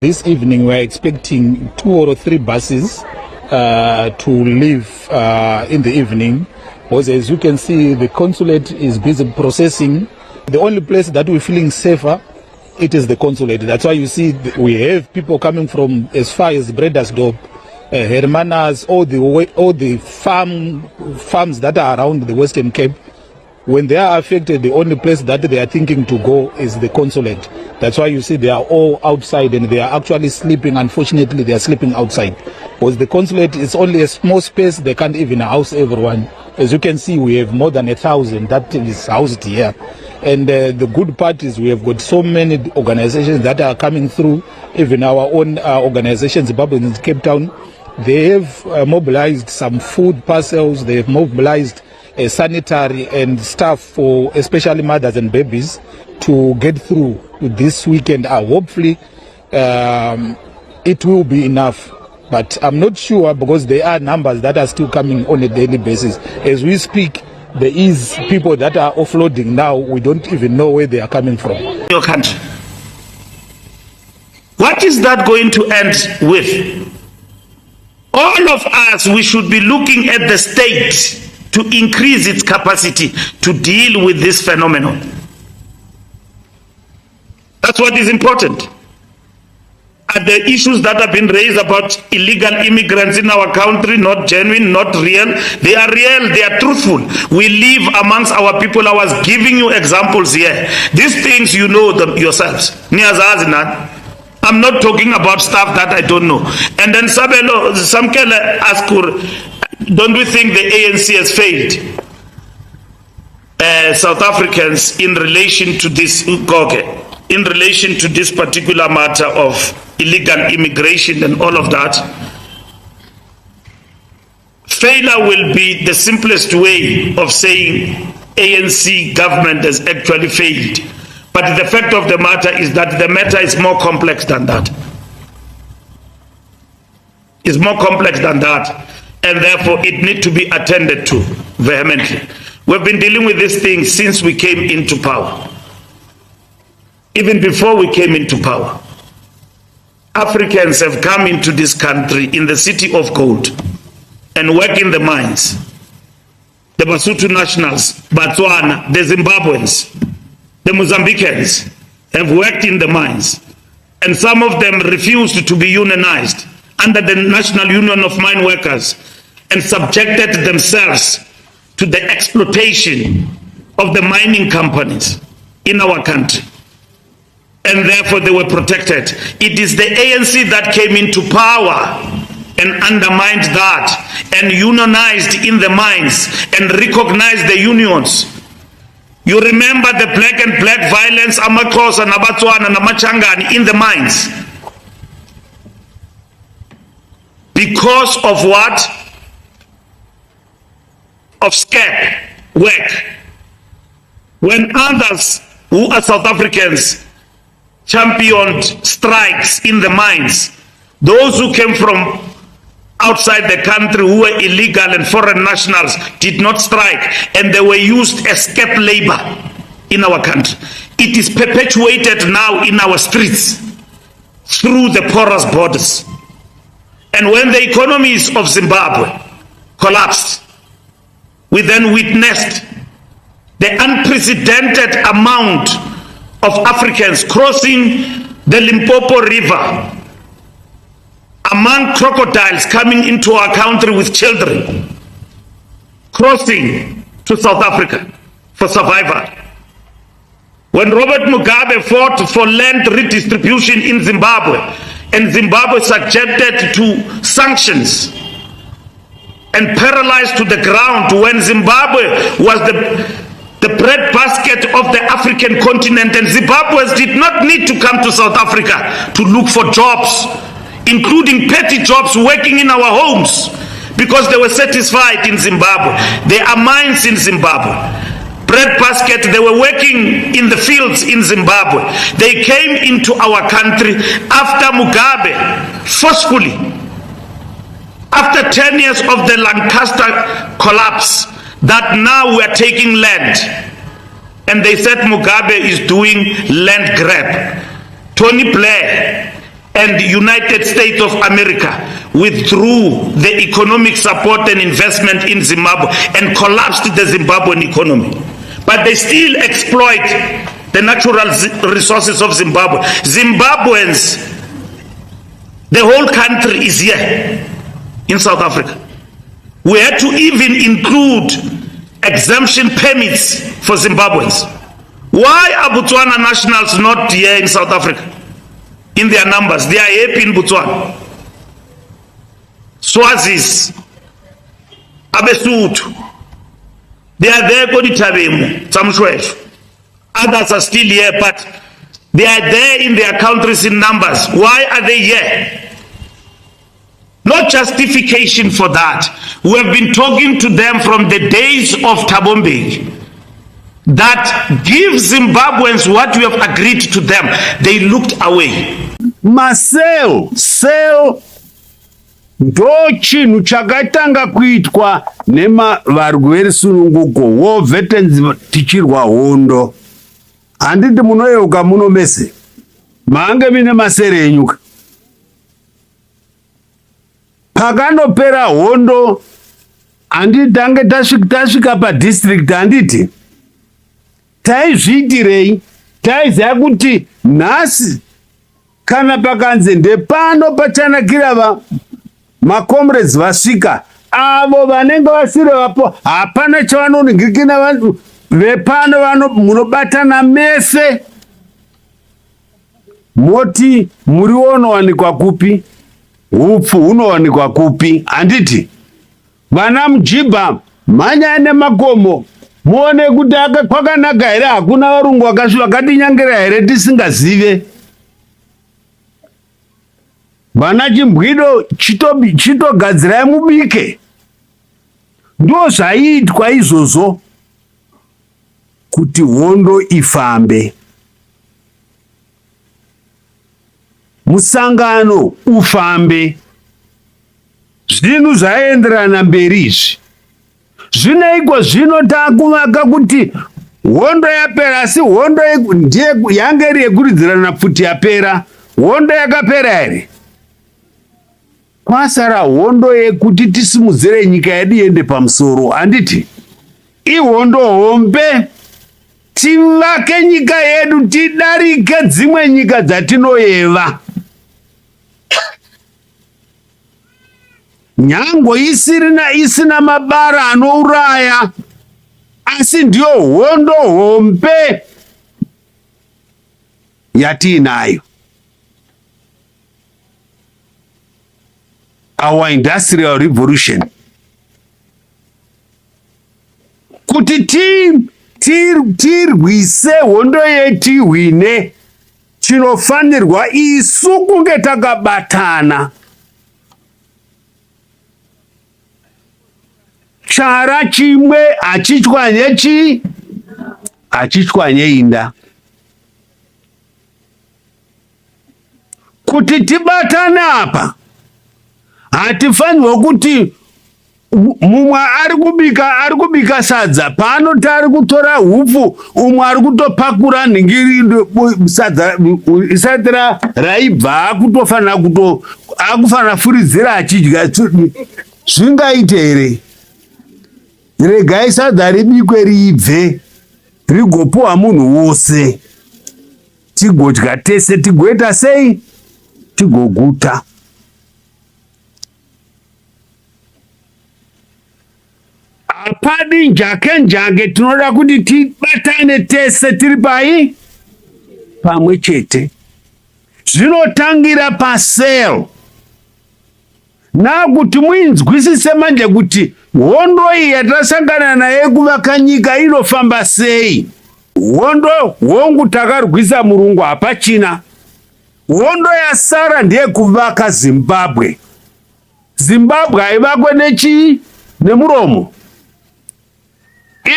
This evening we're expecting 2 or 3 buses to leave in the evening, because as you can see the consulate is busy processing. The only place that we're feeling safer, it is the consulate. That's why you see we have people coming from as far as Bredasdorp, Hermanas, all the farms that are around the Western Cape. When they are affected, the only place that they are thinking to go is the consulate. That's why you see they are all outside and they are actually sleeping. Unfortunately, they are sleeping outside, because the consulate is only a small space. They can't even house everyone. As you can see, we have more than 1,000 that is housed here. And the good part is we have got so many organizations that are coming through, even our own organizations, Zimbabwe in Cape Town. They have mobilized some food parcels. They have mobilized sanitary and stuff for especially mothers and babies to get through this weekend. Hopefully it will be enough, but I'm not sure, because there are numbers that are still coming on a daily basis. As we speak, there is people that are offloading now. We don't even know where they are coming from. Your country, what is that going to end with? All of us, we should be looking at the state to increase its capacity to deal with this phenomenon. That's what is important. And the issues that have been raised about illegal immigrants in our country, not genuine, not real. They are real, they are truthful. We live amongst our people. I was giving you examples here. These things, you know them yourselves. I'm not talking about stuff that I don't know. And then Samkele Askur, don't we think the ANC has failed South Africans in relation to this in relation to this particular matter of illegal immigration and all of that? Failure will be the simplest way of saying ANC government has actually failed. But the fact of the matter is that the matter is more complex than that. It's more complex than that. And therefore it needs to be attended to vehemently. We've been dealing with this thing since we came into power. Even before we came into power, Africans have come into this country in the city of gold and work in the mines. The Basotho nationals, Botswana, the Zimbabweans, the Mozambicans have worked in the mines. And some of them refused to be unionized under the National Union of Mine Workers and subjected themselves to the exploitation of the mining companies in our country. And therefore they were protected. It is the ANC that came into power and undermined that and unionized in the mines and recognized the unions. You remember the black and black violence, Amaxhosa, Nabatswana, Namachangani in the mines. Because of what? Of CAB work. When others who are South Africans championed strikes in the mines, those who came from outside the country who were illegal and foreign nationals did not strike, and they were used as scab labor in our country. It is perpetuated now in our streets through the porous borders. And when the economies of Zimbabwe collapsed, we then witnessed the unprecedented amount of Africans crossing the Limpopo River among crocodiles coming into our country with children, crossing to South Africa for survival. When Robert Mugabe fought for land redistribution in Zimbabwe, and Zimbabwe subjected to sanctions and paralyzed to the ground, when Zimbabwe was the breadbasket of the African continent, and Zimbabweans did not need to come to South Africa to look for jobs, including petty jobs working in our homes, because they were satisfied in Zimbabwe. There are mines in Zimbabwe. Breadbasket, they were working in the fields in Zimbabwe. They came into our country after Mugabe, forcefully. After 10 years of the Lancaster collapse, that now we are taking land. And they said Mugabe is doing land grab. Tony Blair and the United States of America withdrew the economic support and investment in Zimbabwe and collapsed the Zimbabwean economy. But they still exploit the natural resources of Zimbabwe. Zimbabweans, the whole country is here in South Africa. We had to even include exemption permits for Zimbabweans. Why are Botswana nationals not here in South Africa? In their numbers, they are happy in Botswana. Swazis, Abesuthu, they are there, others are still here, but they are there in their countries in numbers. Why are they here? No justification for that. We have been talking to them from the days of Thabo Mbeki that give Zimbabweans what we have agreed to them. They looked away. Masel ndo chinhu chakatanga kuitwa nevarweri sununguko wovhetenzi tichirwa hondo. Handiti munoyeuka muno mese mange mine masere enyuka pakanopera hondo. Handiti tange tasvika padistrict, handiti taizviitirei? Taiziva kuti nhasi kana pakanzi ndepano pachanakira macomrades vasvika, avo vanenge vasire vapo hapana chavanoningirikina vanhu vepano munobatana mese. Moti muriwo unowanikwa kupi? Hupfu hunowanikwa kupi? Handiti vana mujibha mhanyai nemakomo muone kuti kwakanaka here, hakuna varungu vakatinyangera here tisingazive. Vana chimbwido chitogadzirai mubike. Ndo zvaiitwa izvozvo kuti hondo ifambe. Musangano ufambe. Zvinhu zvaenderana mberi izvi. Zvinoiko zvino takuvaka kuti hondo yapera, asi hondo yange iri yekuridzirana pfuti yapera. Hondo yakapera here? Kwasara hondo yekuti tisimudzire nyika yedu iende pamusoro. Handiti ihondo hombe, tivake nyika yedu tidarike dzimwe nyika dzatinoyeva. Nyango isina mabara anouraya, asi ndiyo hondo hombe yatiinayo. Our industrial revolution. Kuti tirwise hondo yetihwine, chinofanirwa isu kunge takabatana. Chara chimwe hachichwanye inda. Kuti tibatane apa, hatifanirwa kuti mumwe ari kubika sadza pano tari kutora hupfu, umwe ari kutopakura sadza isati raibva akufanira furidzira achidya. Zvingaite here? Regai sadza ribikwe ribve rigopuwa munhu wose, tigodya tese. Tigoita sei? Tigoguta. Apadi njake tinoda kuti tibatane tese tiri pamwe chete. Zvinotangira pasel. Nakuti muinzwisise manje kuti hondo iyi yatasangana naye kuvaka nyika inofamba sei. Hondo hongu takarwisa murungu hapachina. Hondo yasara ndiye kuvaka Zimbabwe. Zimbabwe haivakwe nechii? Nemuromo.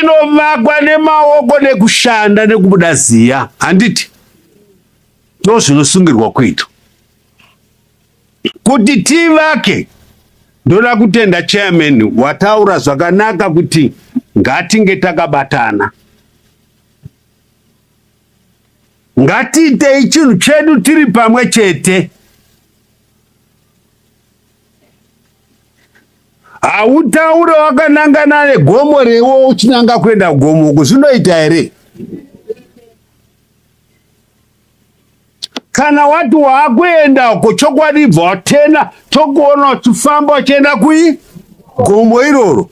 Inovakwa nemaoko nekushanda nekubuda ziya. Handiti ndo zvinosungirwa kuitwa. Kuti tivake, ndoda kutenda chairman wataura zvakanaka kuti ngatinge takabatana. Ngatiitei chinhu chedu tiri pamwe chete. hautaure wakanangana negomo rewo uchinanga kuenda gomo uku zvinoita here? Kana wati waakuenda uko chokwadi bva watena tokuona uchifamba uchienda kui gomo iroro.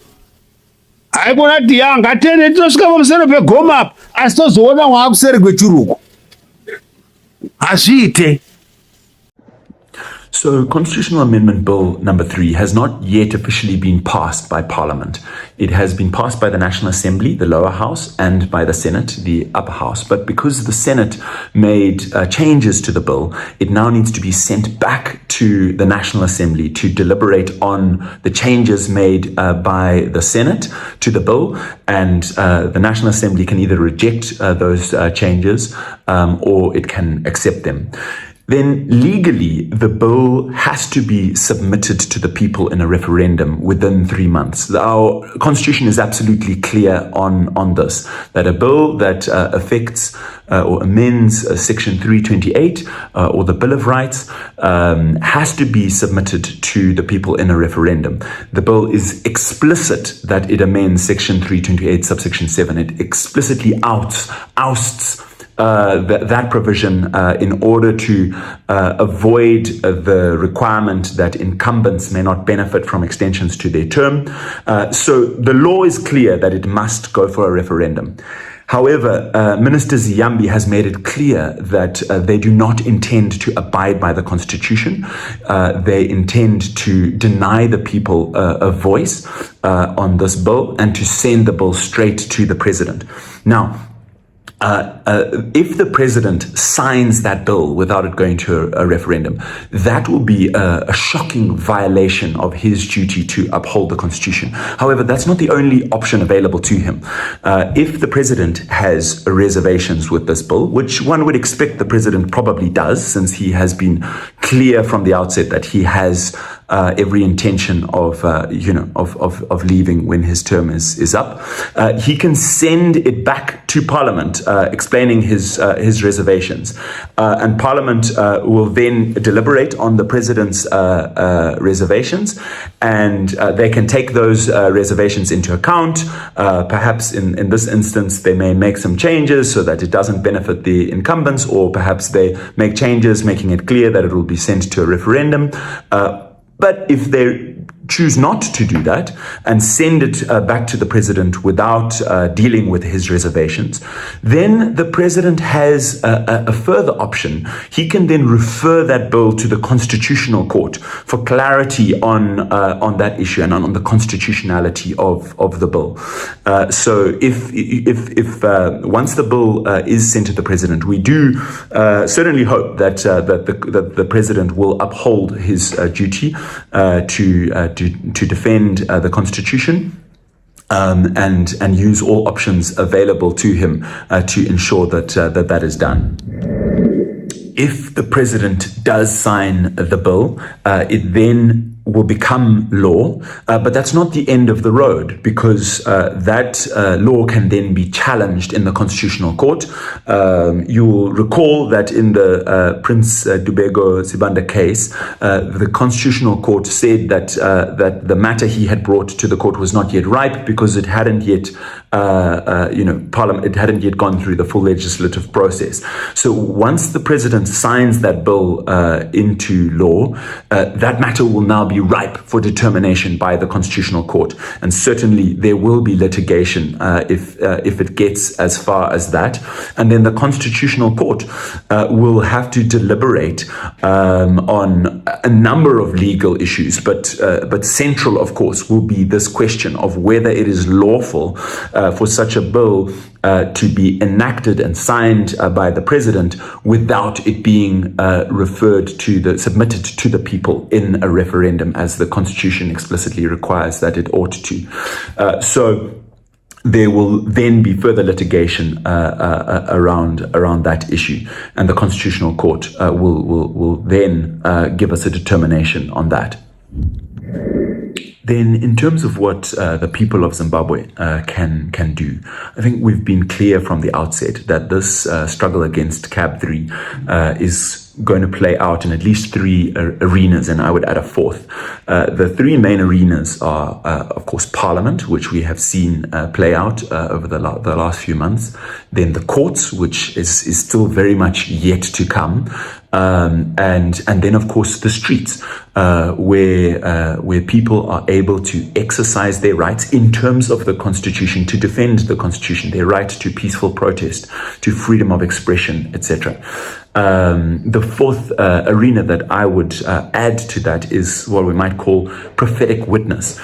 Haikona kuti angatene tinosvika pamusoro pegomo apa asi tozoona waakuseri kwechiruko. Hazviite. So, Constitutional Amendment Bill number 3 has not yet officially been passed by Parliament. It has been passed by the National Assembly, the lower house, and by the Senate, the upper house. But because the Senate made changes to the bill, it now needs to be sent back to the National Assembly to deliberate on the changes made by the Senate to the bill. And the National Assembly can either reject those changes or it can accept them. Then legally, the bill has to be submitted to the people in a referendum within 3 months. Our constitution is absolutely clear on this, that a bill that affects or amends Section 328 or the Bill of Rights has to be submitted to the people in a referendum. The bill is explicit that it amends Section 328, subsection 7. It explicitly ousts that provision in order to avoid the requirement that incumbents may not benefit from extensions to their term. So the law is clear that it must go for a referendum. However, Minister Ziyambi has made it clear that they do not intend to abide by the Constitution. They intend to deny the people a voice on this bill and to send the bill straight to the President. Now, if the president signs that bill without it going to a referendum, that will be a shocking violation of his duty to uphold the Constitution. However, that's not the only option available to him. If the president has reservations with this bill, which one would expect the president probably does, since he has been clear from the outset that he has every intention of leaving when his term is up, he can send it back to Parliament, explaining his reservations, and Parliament will then deliberate on the President's reservations, and they can take those reservations into account. Perhaps in this instance they may make some changes so that it doesn't benefit the incumbents, or perhaps they make changes making it clear that it will be sent to a referendum. But if they choose not to do that and send it back to the president without dealing with his reservations, then the president has a further option. He can then refer that bill to the Constitutional Court for clarity on that issue and on the constitutionality of the bill. So if once the bill is sent to the president, we do certainly hope that the president will uphold his duty to defend the Constitution and use all options available to him to ensure that is done. If the president does sign the bill, it then will become law, but that's not the end of the road, because that law can then be challenged in the Constitutional Court. You will recall that in the Prince Dubego Sibanda case, the Constitutional Court said that the matter he had brought to the court was not yet ripe because it hadn't yet Parliament, it hadn't yet gone through the full legislative process. So once the president signs that bill into law, that matter will now be ripe for determination by the Constitutional Court, and certainly there will be litigation if it gets as far as that, and then the Constitutional Court will have to deliberate on a number of legal issues, but central, of course, will be this question of whether it is lawful for such a bill to be enacted and signed by the president without it being submitted to the people in a referendum, as the Constitution explicitly requires that it ought to. So there will then be further litigation around that issue, and the Constitutional Court will then give us a determination on that. Then, in terms of what the people of Zimbabwe can do, I think we've been clear from the outset that this struggle against CAB3 is going to play out in at least three arenas, and I would add a fourth. The three main arenas are, of course, Parliament, which we have seen play out over the last few months. Then the courts, which is still very much yet to come. And then, of course, the streets, where people are able to exercise their rights in terms of the Constitution, to defend the Constitution, their right to peaceful protest, to freedom of expression, etc. The fourth arena that I would add to that is what we might call prophetic witness.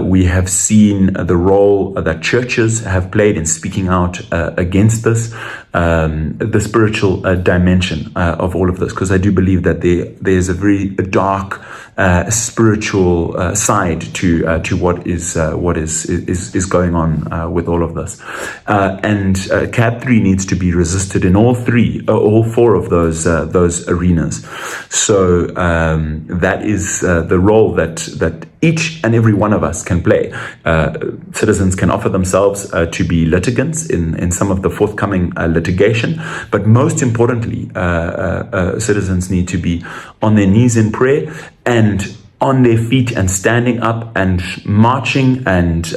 We have seen the role that churches have played in speaking out against this, the spiritual dimension of all of this, because I do believe that there's a very dark spiritual side to what is going on with all of this, and CAB3 needs to be resisted in all four of those arenas. So that is the role that each and every one of us can play. Citizens can offer themselves to be litigants in some of the forthcoming litigation, but most importantly, citizens need to be on their knees in prayer and on their feet and standing up and marching and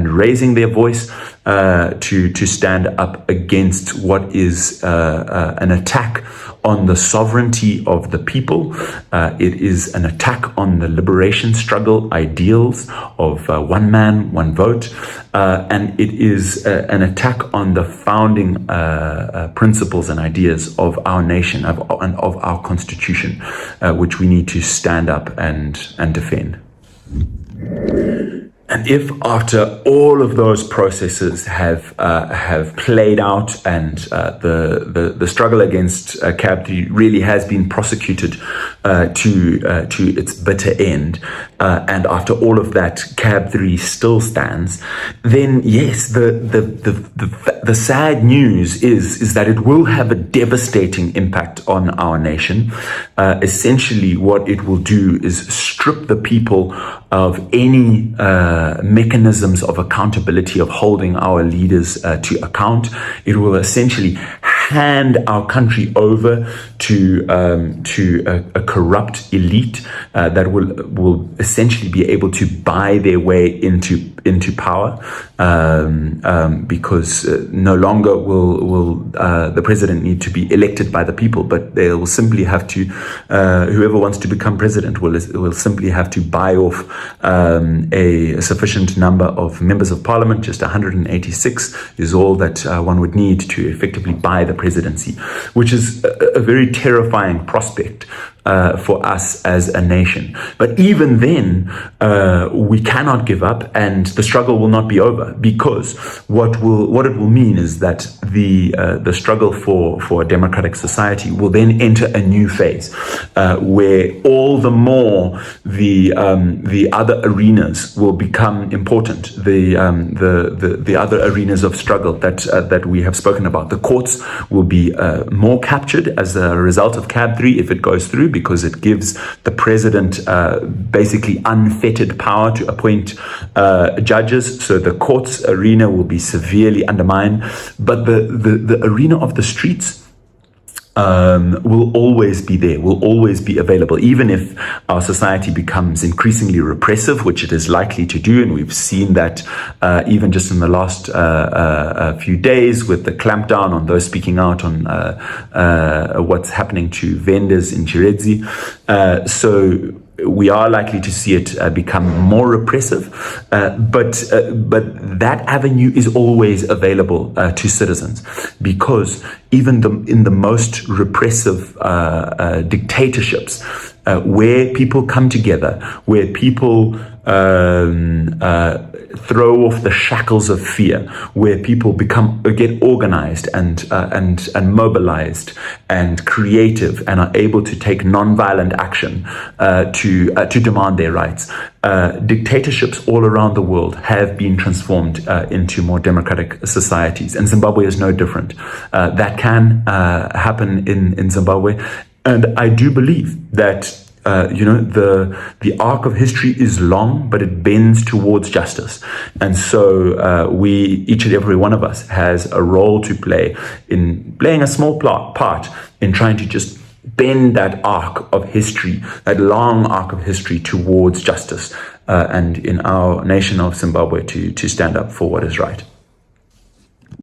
raising their voice to stand up against what is an attack on the sovereignty of the people. It is an attack on the liberation struggle ideals of one man, one vote, and it is an attack on the founding principles and ideas of our nation and of our constitution, which we need to stand up and defend. And if after all of those processes have played out and the struggle against CAB3 really has been prosecuted to its bitter end, and after all of that CAB3 still stands, then yes, the sad news is that it will have a devastating impact on our nation. Essentially, what it will do is strip the people of any mechanisms of accountability, of holding our leaders to account. It will essentially hand our country over to a corrupt elite that will essentially be able to buy their way into power, because no longer will the president need to be elected by the people, but they will simply have to, whoever wants to become president will simply have to buy off a sufficient number of members of parliament. Just 186 is all that one would need to effectively buy the presidency, which is a very terrifying prospect for us as a nation. But even then, we cannot give up, and the struggle will not be over, because what it will mean is that the struggle for a democratic society will then enter a new phase, where all the more the other arenas will become important. The other arenas of struggle that we have spoken about. The courts will be more captured as a result of CAB3 if it goes through, because it gives the president basically unfettered power to appoint judges. So the courts arena will be severely undermined. But the arena of the streets will always be there, will always be available, even if our society becomes increasingly repressive, which it is likely to do. And we've seen that even just in the last few days with the clampdown on those speaking out on what's happening to vendors in Chiredzi. So we are likely to see it become more repressive, but that avenue is always available to citizens, because even in the most repressive dictatorships, where people come together, where people throw off the shackles of fear, where people get organized and mobilized and creative and are able to take non-violent action to demand their rights. Dictatorships all around the world have been transformed into more democratic societies, and Zimbabwe is no different. That can happen in Zimbabwe, and I do believe that the arc of history is long, but it bends towards justice. And so each and every one of us has a role to play in playing a small part in trying to just bend that arc of history, that long arc of history towards justice, and in our nation of Zimbabwe to stand up for what is right.